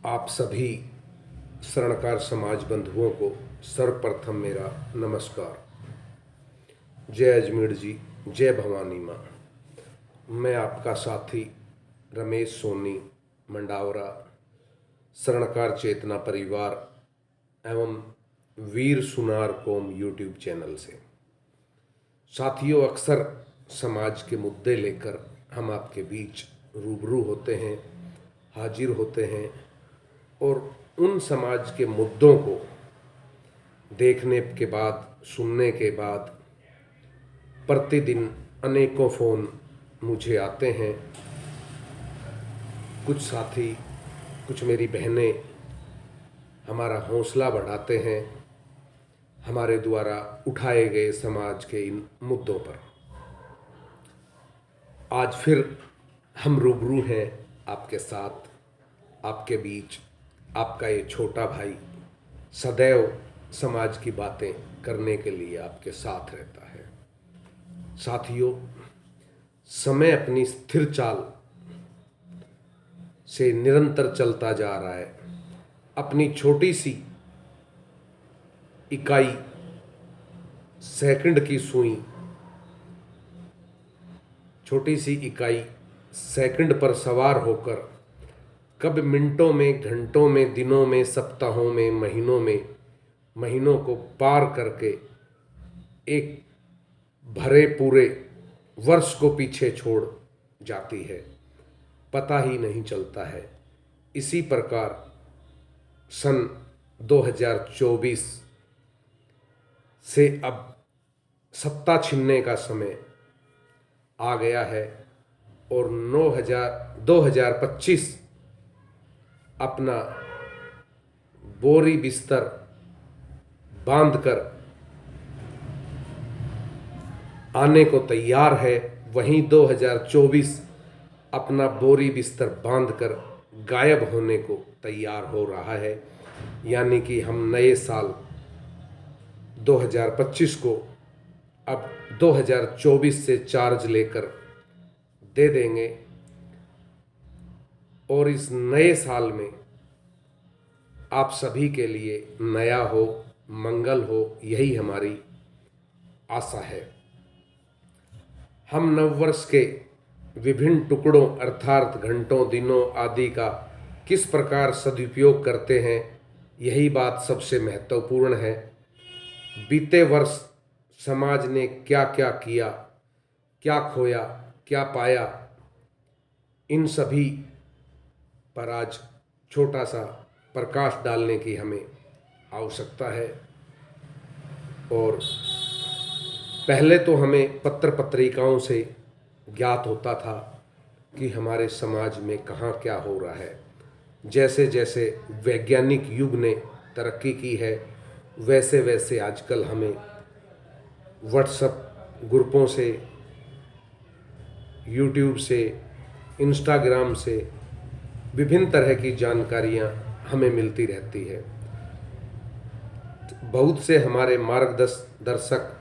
आप सभी शरणकार समाज बंधुओं को सर्वप्रथम मेरा नमस्कार। जय अजमेर जी, जय भवानी माँ। मैं आपका साथी रमेश सोनी मंडावरा, शरणकार चेतना परिवार एवं वीर सुनार कौम यूट्यूब चैनल से। साथियों, अक्सर समाज के मुद्दे लेकर हम आपके बीच रूबरू होते हैं, हाजिर होते हैं और उन समाज के मुद्दों को देखने के बाद, सुनने के बाद प्रतिदिन अनेकों फ़ोन मुझे आते हैं। कुछ साथी, कुछ मेरी बहनें हमारा हौसला बढ़ाते हैं हमारे द्वारा उठाए गए समाज के इन मुद्दों पर। आज फिर हम रूबरू हैं आपके साथ, आपके बीच। आपका ये छोटा भाई सदैव समाज की बातें करने के लिए आपके साथ रहता है। साथियों, समय अपनी स्थिर चाल से निरंतर चलता जा रहा है। अपनी छोटी सी इकाई, सेकंड की सुई, छोटी सी इकाई सेकंड पर सवार होकर कब मिनटों में, घंटों में, दिनों में, सप्ताहों में, महीनों को पार करके एक भरे पूरे वर्ष को पीछे छोड़ जाती है, पता ही नहीं चलता है। इसी प्रकार सन 2024 से अब सत्ता छीनने का समय आ गया है और 2025 अपना बोरी बिस्तर बांधकर आने को तैयार है। वहीं 2024 अपना बोरी बिस्तर बांधकर गायब होने को तैयार हो रहा है। यानी कि हम नए साल 2025 को अब 2024 से चार्ज लेकर दे देंगे और इस नए साल में आप सभी के लिए नया हो, मंगल हो, यही हमारी आशा है। हम नववर्ष के विभिन्न टुकड़ों अर्थात घंटों, दिनों आदि का किस प्रकार सदुपयोग करते हैं, यही बात सबसे महत्वपूर्ण है। बीते वर्ष समाज ने क्या क्या किया, क्या खोया, क्या पाया, इन सभी पर आज छोटा सा प्रकाश डालने की हमें आवश्यकता है। और पहले तो हमें पत्र पत्रिकाओं से ज्ञात होता था कि हमारे समाज में कहाँ क्या हो रहा है। जैसे जैसे वैज्ञानिक युग ने तरक्की की है, वैसे वैसे आजकल हमें व्हाट्सएप ग्रुपों से, यूट्यूब से, इंस्टाग्राम से विभिन्न तरह की जानकारियाँ हमें मिलती रहती है। बहुत से हमारे मार्गदर्शक,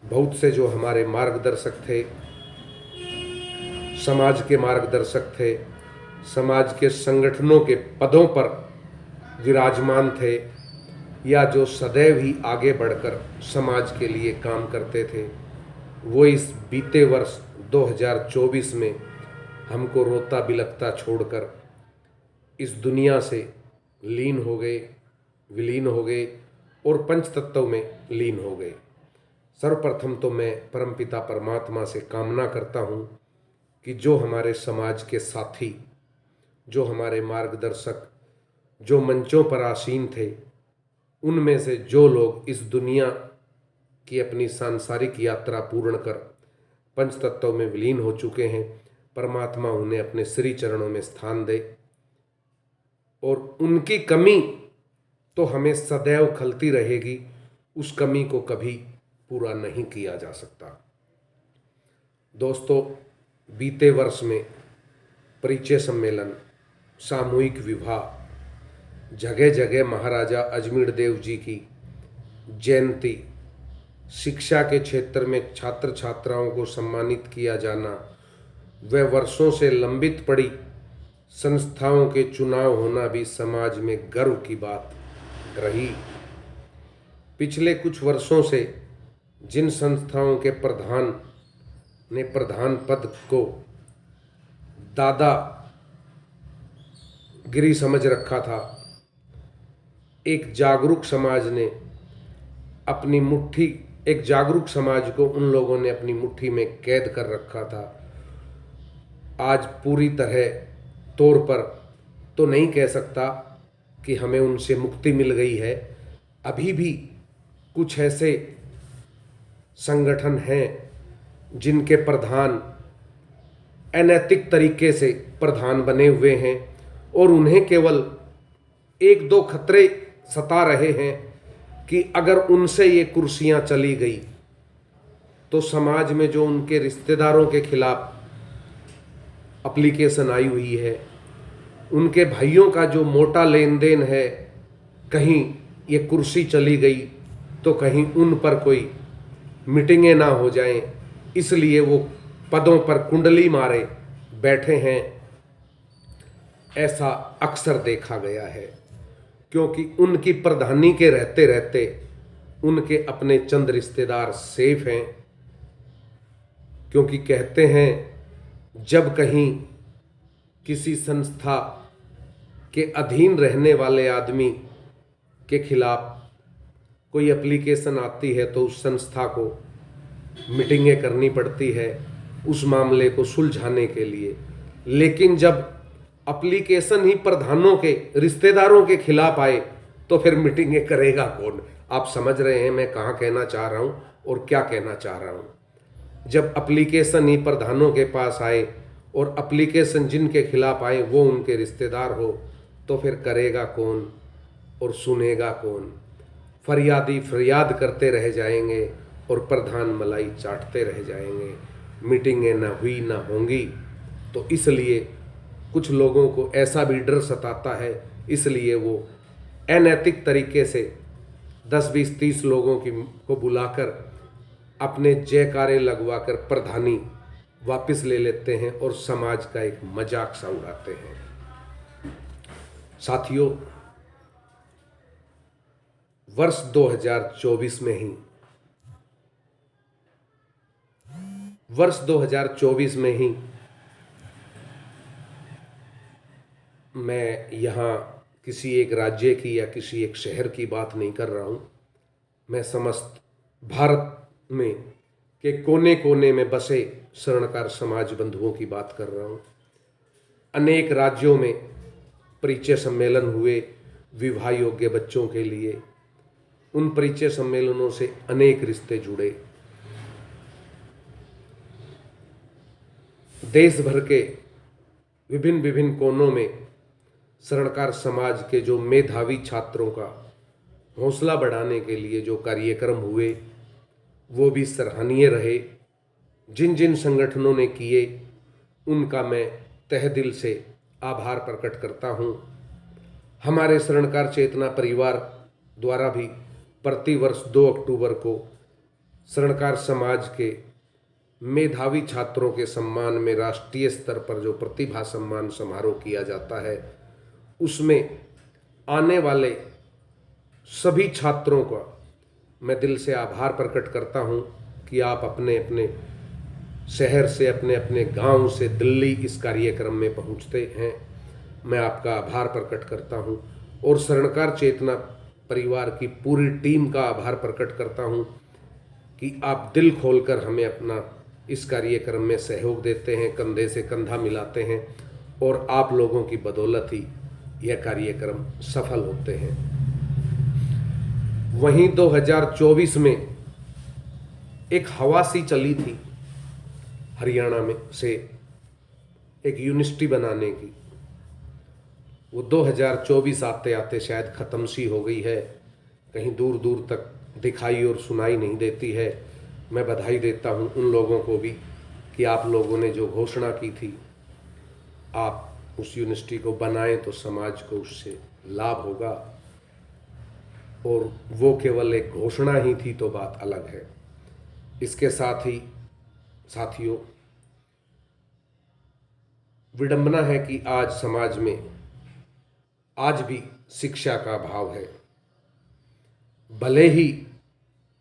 बहुत से जो हमारे मार्गदर्शक थे, समाज के मार्गदर्शक थे, समाज के संगठनों के पदों पर विराजमान थे या जो सदैव ही आगे बढ़कर समाज के लिए काम करते थे, वो इस बीते वर्ष 2024 में हमको रोता बिलखता छोड़कर इस दुनिया से विलीन हो गए और पंचतत्व में लीन हो गए। सर्वप्रथम तो मैं परमपिता परमात्मा से कामना करता हूँ कि जो हमारे समाज के साथी, जो हमारे मार्गदर्शक, जो मंचों पर आसीन थे, उनमें से जो लोग इस दुनिया की अपनी सांसारिक यात्रा पूर्ण कर पंचतत्व में विलीन हो चुके हैं, परमात्मा उन्हें अपने श्री चरणों में स्थान दे और उनकी कमी तो हमें सदैव खलती रहेगी, उस कमी को कभी पूरा नहीं किया जा सकता। दोस्तों, बीते वर्ष में परिचय सम्मेलन, सामूहिक विवाह, जगह जगह महाराजा अजमेर देव जी की जयंती, शिक्षा के क्षेत्र में छात्र छात्राओं को सम्मानित किया जाना, वह वर्षों से लंबित पड़ी संस्थाओं के चुनाव होना भी समाज में गर्व की बात रही। पिछले कुछ वर्षों से जिन संस्थाओं के प्रधान ने प्रधान पद को दादागिरी समझ रखा था, एक जागरूक समाज को उन लोगों ने अपनी मुट्ठी में कैद कर रखा था। आज पूरी तरह तौर पर तो नहीं कह सकता कि हमें उनसे मुक्ति मिल गई है। अभी भी कुछ ऐसे संगठन हैं जिनके प्रधान अनैतिक तरीके से प्रधान बने हुए हैं और उन्हें केवल एक दो खतरे सता रहे हैं कि अगर उनसे ये कुर्सियां चली गई तो समाज में जो उनके रिश्तेदारों के खिलाफ एप्लीकेशन आई हुई है, उनके भाइयों का जो मोटा लेन देन है, कहीं ये कुर्सी चली गई तो कहीं उन पर कोई मीटिंगें ना हो जाएं, इसलिए वो पदों पर कुंडली मारे बैठे हैं। ऐसा अक्सर देखा गया है, क्योंकि उनकी प्रधानी के रहते रहते उनके अपने चंद रिश्तेदार सेफ हैं। क्योंकि कहते हैं जब कहीं किसी संस्था के अधीन रहने वाले आदमी के खिलाफ कोई एप्लीकेशन आती है तो उस संस्था को मीटिंगें करनी पड़ती है उस मामले को सुलझाने के लिए। लेकिन जब एप्लीकेशन ही प्रधानों के रिश्तेदारों के खिलाफ आए तो फिर मीटिंगें करेगा कौन? आप समझ रहे हैं मैं कहाँ कहना चाह रहा हूँ और क्या कहना चाह रहा हूँ। जब एप्लीकेशन ही प्रधानों के पास आए और एप्लीकेशन जिनके खिलाफ आए वो उनके रिश्तेदार हो तो फिर करेगा कौन और सुनेगा कौन? फरियादी फरियाद करते रह जाएंगे और प्रधान मलाई चाटते रह जाएंगे। मीटिंगें ना हुई ना होंगी। तो इसलिए कुछ लोगों को ऐसा भी डर सताता है, इसलिए वो अनैतिक तरीके से 10, 20, 30 लोगों को बुलाकर अपने जयकारे लगवाकर प्रधानी वापस ले लेते हैं और समाज का एक मजाक सा उड़ाते हैं। साथियों, वर्ष 2024 में ही मैं यहाँ किसी एक राज्य की या किसी एक शहर की बात नहीं कर रहा हूँ। मैं समस्त भारत में के कोने कोने में बसे स्वर्णकार समाज बंधुओं की बात कर रहा हूँ। अनेक राज्यों में परिचय सम्मेलन हुए विवाह योग्य बच्चों के लिए। उन परिचय सम्मेलनों से अनेक रिश्ते जुड़े। देश भर के विभिन्न विभिन्न कोनों में स्वर्णकार समाज के जो मेधावी छात्रों का हौसला बढ़ाने के लिए जो कार्यक्रम हुए वो भी सराहनीय रहे। जिन जिन संगठनों ने किए उनका मैं तहे दिल से आभार प्रकट करता हूँ। हमारे स्वर्णकार चेतना परिवार द्वारा भी प्रतिवर्ष 2 अक्टूबर को स्वर्णकार समाज के मेधावी छात्रों के सम्मान में राष्ट्रीय स्तर पर जो प्रतिभा सम्मान समारोह किया जाता है उसमें आने वाले सभी छात्रों का मैं दिल से आभार प्रकट करता हूं कि आप अपने अपने शहर से अपने अपने गांव से दिल्ली इस कार्यक्रम में पहुंचते हैं। मैं आपका आभार प्रकट करता हूं और स्वर्णकार चेतना परिवार की पूरी टीम का आभार प्रकट करता हूं कि आप दिल खोलकर हमें अपना इस कार्यक्रम में सहयोग देते हैं, कंधे से कंधा मिलाते हैं और आप लोगों की बदौलत ही यह कार्यक्रम सफल होते हैं। वहीं 2024 में एक हवा सी चली थी हरियाणा में से एक यूनिवर्सिटी बनाने की। वो 2024 आते आते शायद ख़त्म सी हो गई है, कहीं दूर दूर तक दिखाई और सुनाई नहीं देती है। मैं बधाई देता हूं उन लोगों को भी कि आप लोगों ने जो घोषणा की थी आप उस यूनिवर्सिटी को बनाएं तो समाज को उससे लाभ होगा। और वो केवल एक घोषणा ही थी तो बात अलग है। इसके साथ ही साथियों, विडंबना है कि आज समाज में आज भी शिक्षा का अभाव है। भले ही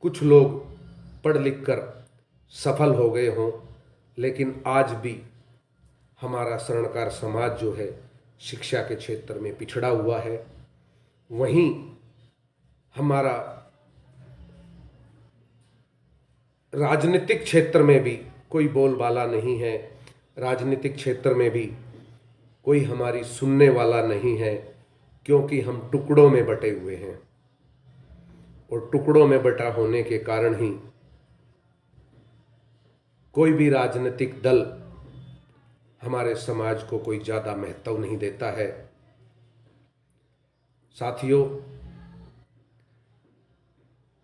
कुछ लोग पढ़ लिख कर सफल हो गए हों, लेकिन आज भी हमारा स्वर्णकार समाज जो है शिक्षा के क्षेत्र में पिछड़ा हुआ है। वहीं हमारा राजनीतिक क्षेत्र में भी कोई बोलबाला नहीं है, राजनीतिक क्षेत्र में भी कोई हमारी सुनने वाला नहीं है, क्योंकि हम टुकड़ों में बटे हुए हैं और टुकड़ों में बटा होने के कारण ही कोई भी राजनीतिक दल हमारे समाज को कोई ज़्यादा महत्व नहीं देता है। साथियों,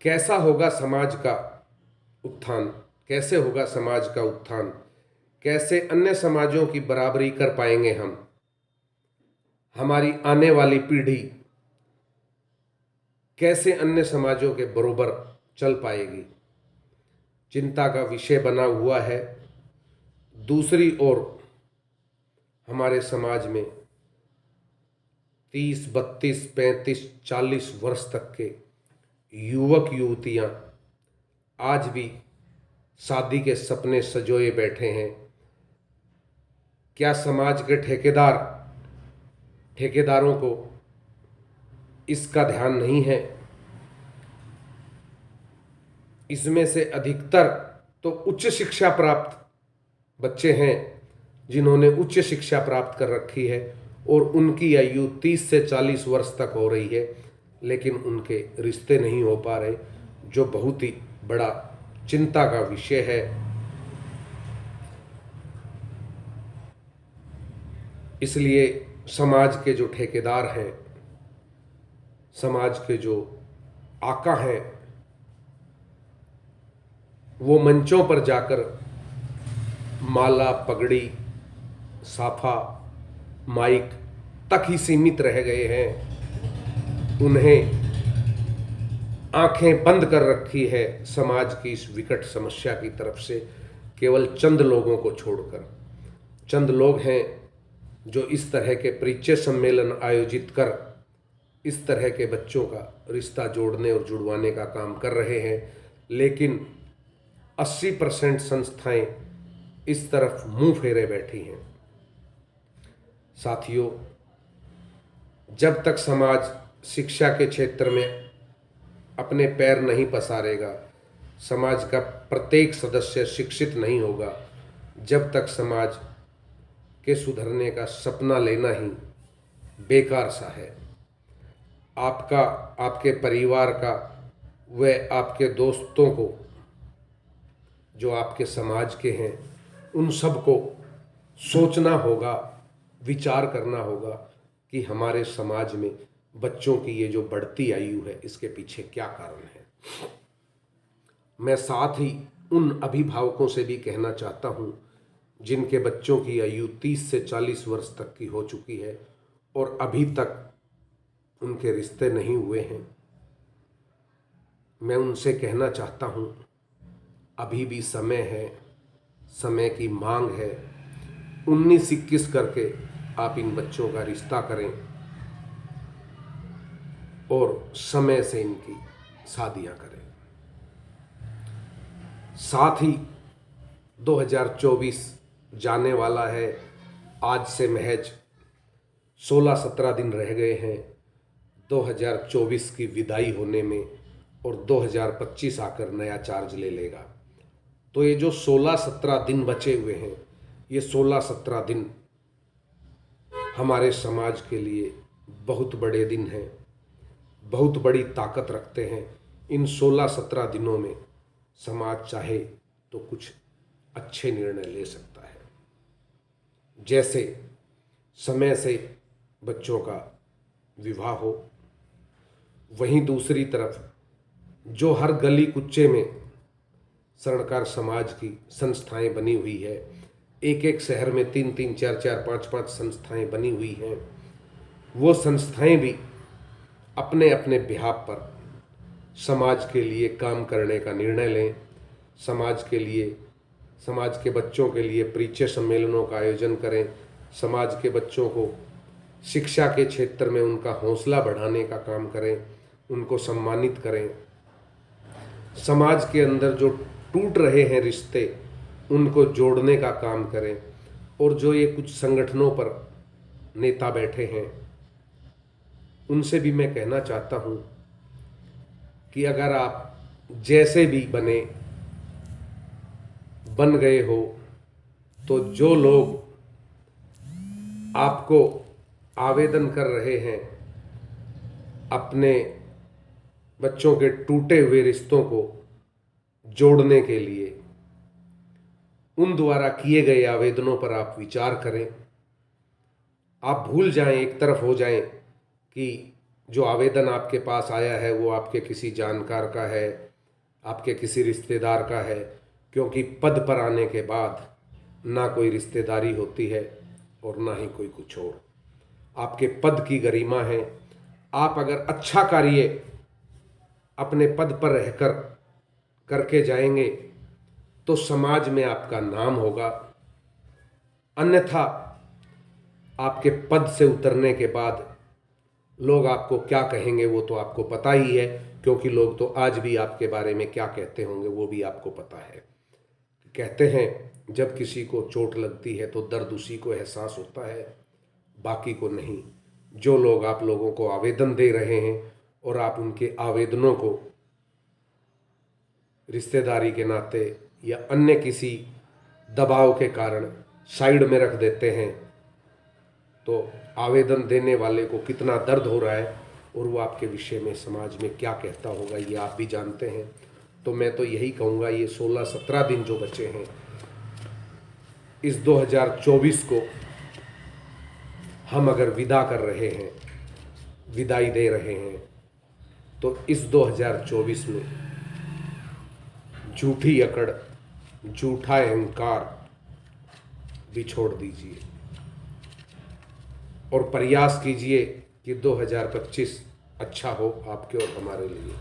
कैसा होगा समाज का उत्थान, कैसे होगा समाज का उत्थान, कैसे अन्य समाजों की बराबरी कर पाएंगे हम, हमारी आने वाली पीढ़ी कैसे अन्य समाजों के बरोबर चल पाएगी, चिंता का विषय बना हुआ है। दूसरी ओर हमारे समाज में 30, 32, 35, 40 वर्ष तक के युवक युवतियां आज भी शादी के सपने सजोए बैठे हैं। क्या समाज के ठेकेदारों को इसका ध्यान नहीं है? इसमें से अधिकतर तो उच्च शिक्षा प्राप्त बच्चे हैं जिन्होंने उच्च शिक्षा प्राप्त कर रखी है और उनकी आयु 30 से 40 वर्ष तक हो रही है, लेकिन उनके रिश्ते नहीं हो पा रहे, जो बहुत ही बड़ा चिंता का विषय है। इसलिए समाज के जो ठेकेदार हैं, समाज के जो आका हैं, वो मंचों पर जाकर माला, पगड़ी, साफा, माइक तक ही सीमित रह गए हैं। उन्हें आंखें बंद कर रखी है समाज की इस विकट समस्या की तरफ से, केवल चंद लोगों को छोड़कर। चंद लोग हैं जो इस तरह के परिचय सम्मेलन आयोजित कर इस तरह के बच्चों का रिश्ता जोड़ने और जुड़वाने का काम कर रहे हैं, लेकिन 80% संस्थाएं इस तरफ मुंह फेरे बैठी हैं। साथियों, जब तक समाज शिक्षा के क्षेत्र में अपने पैर नहीं पसारेगा, समाज का प्रत्येक सदस्य शिक्षित नहीं होगा, जब तक समाज के सुधरने का सपना लेना ही बेकार सा है। आपका, आपके परिवार का, व आपके दोस्तों को जो आपके समाज के हैं, उन सबको सोचना होगा, विचार करना होगा कि हमारे समाज में बच्चों की ये जो बढ़ती आयु है, इसके पीछे क्या कारण है। मैं साथ ही उन अभिभावकों से भी कहना चाहता हूँ जिनके बच्चों की आयु 30 से 40 वर्ष तक की हो चुकी है और अभी तक उनके रिश्ते नहीं हुए हैं। मैं उनसे कहना चाहता हूँ, अभी भी समय है, समय की मांग है। 19-21 करके आप इन बच्चों का रिश्ता करें और समय से इनकी शादियां करें। साथ ही 2024 जाने वाला है। आज से महज 16-17 दिन रह गए हैं 2024 की विदाई होने में, और 2025 आकर नया चार्ज ले लेगा। तो ये जो 16-17 दिन बचे हुए हैं, ये 16-17 दिन हमारे समाज के लिए बहुत बड़े दिन हैं, बहुत बड़ी ताकत रखते हैं। इन 16-17 दिनों में समाज चाहे तो कुछ अच्छे निर्णय ले सकता है, जैसे समय से बच्चों का विवाह हो। वहीं दूसरी तरफ जो हर गली कुच्चे में स्वर्णकार समाज की संस्थाएं बनी हुई है, एक एक शहर में 3-3, 4-4, 5-5 संस्थाएं बनी हुई हैं, वो संस्थाएं भी अपने अपने बिहाफ पर समाज के लिए काम करने का निर्णय लें। समाज के लिए, समाज के बच्चों के लिए परिचय सम्मेलनों का आयोजन करें, समाज के बच्चों को शिक्षा के क्षेत्र में उनका हौसला बढ़ाने का काम करें, उनको सम्मानित करें। समाज के अंदर जो टूट रहे हैं रिश्ते, उनको जोड़ने का काम करें। और जो ये कुछ संगठनों पर नेता बैठे हैं, उनसे भी मैं कहना चाहता हूँ कि अगर आप जैसे भी बन गए हो, तो जो लोग आपको आवेदन कर रहे हैं अपने बच्चों के टूटे हुए रिश्तों को जोड़ने के लिए, उन द्वारा किए गए आवेदनों पर आप विचार करें। आप भूल जाएं, एक तरफ हो जाएं कि जो आवेदन आपके पास आया है वो आपके किसी जानकार का है, आपके किसी रिश्तेदार का है, क्योंकि पद पर आने के बाद ना कोई रिश्तेदारी होती है और ना ही कोई कुछ और। आपके पद की गरिमा है। आप अगर अच्छा कार्य अपने पद पर रहकर करके जाएंगे तो समाज में आपका नाम होगा। अन्यथा आपके पद से उतरने के बाद लोग आपको क्या कहेंगे वो तो आपको पता ही है, क्योंकि लोग तो आज भी आपके बारे में क्या कहते होंगे वो भी आपको पता है। कहते हैं जब किसी को चोट लगती है तो दर्द उसी को एहसास होता है, बाकी को नहीं। जो लोग आप लोगों को आवेदन दे रहे हैं और आप उनके आवेदनों को रिश्तेदारी के नाते या अन्य किसी दबाव के कारण साइड में रख देते हैं, तो आवेदन देने वाले को कितना दर्द हो रहा है और वो आपके विषय में समाज में क्या कहता होगा ये आप भी जानते हैं। तो मैं तो यही कहूँगा, ये 16-17 दिन जो बचे हैं इस 2024 को हम अगर विदा कर रहे हैं, विदाई दे रहे हैं, तो इस 2024 में झूठी अकड़, झूठा अहंकार भी छोड़ दीजिए और प्रयास कीजिए कि 2025 अच्छा हो आपके और हमारे लिए।